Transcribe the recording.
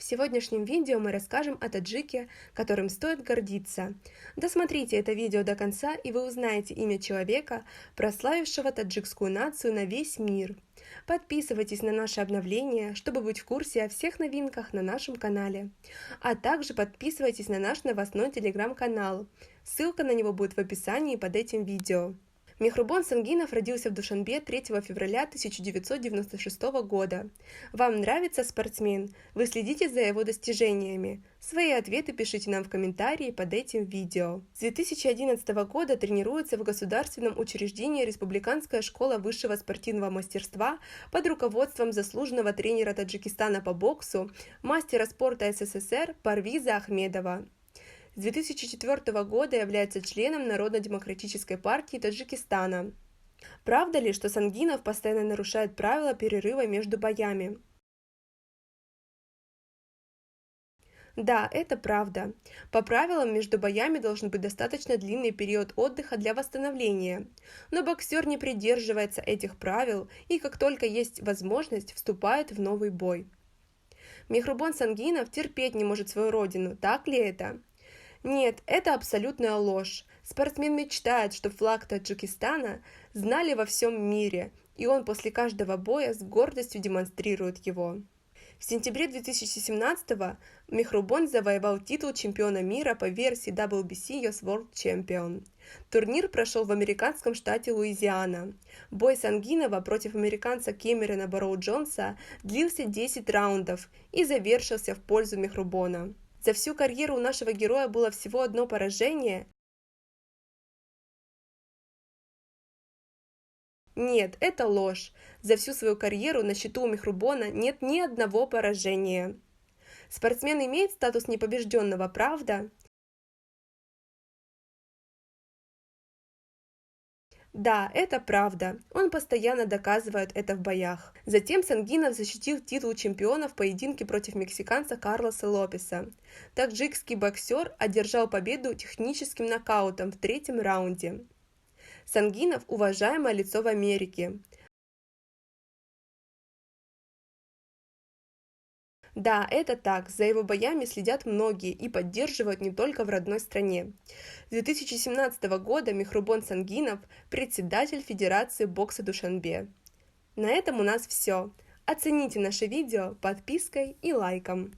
сегодняшнем видео мы расскажем о таджике, которым стоит гордиться. Досмотрите это видео до конца, и вы узнаете имя человека, прославившего таджикскую нацию на весь мир. Подписывайтесь на наши обновления, чтобы быть в курсе о всех новинках на нашем канале. А также подписывайтесь на наш новостной телеграм-канал. Ссылка на него будет в описании под этим видео. Мехрубон Сангинов родился в Душанбе 3 февраля 1996 года. Вам нравится спортсмен? Вы следите за его достижениями? Свои ответы пишите нам в комментарии под этим видео. С 2011 года тренируется в государственном учреждении Республиканская школа высшего спортивного мастерства под руководством заслуженного тренера Таджикистана по боксу, мастера спорта СССР Парвиза Ахмедова. С 2004 года является членом Народно-демократической партии Таджикистана. Правда ли, что Сангинов постоянно нарушает правила перерыва между боями? Да, это правда. По правилам, между боями должен быть достаточно длинный период отдыха для восстановления. Но боксер не придерживается этих правил и, как только есть возможность, вступает в новый бой. Мехрубон Сангинов терпеть не может свою родину, так ли это? Нет, это абсолютная ложь. Спортсмен мечтает, чтобы флаг Таджикистана знали во всем мире, и он после каждого боя с гордостью демонстрирует его. В сентябре 2017-го Мехрубон завоевал титул чемпиона мира по версии WBC US World Champion. Турнир прошел в американском штате Луизиана. Бой Сангинова против американца Кэмерона Барроу-Джонса длился 10 раундов и завершился в пользу Мехрубона. За всю карьеру у нашего героя было всего одно поражение. Нет, это ложь. За всю свою карьеру на счету у Мехрубона нет ни одного поражения. Спортсмен имеет статус непобежденного, правда? Да, это правда. Он постоянно доказывает это в боях. Затем Сангинов защитил титул чемпиона в поединке против мексиканца Карлоса Лопеса. Таджикский боксер одержал победу техническим нокаутом в третьем раунде. Сангинов – уважаемое лицо в Америке. Да, это так, за его боями следят многие и поддерживают не только в родной стране. С 2017 года Мехрубон Сангинов – председатель Федерации бокса Душанбе. На этом у нас все. Оцените наше видео подпиской и лайком.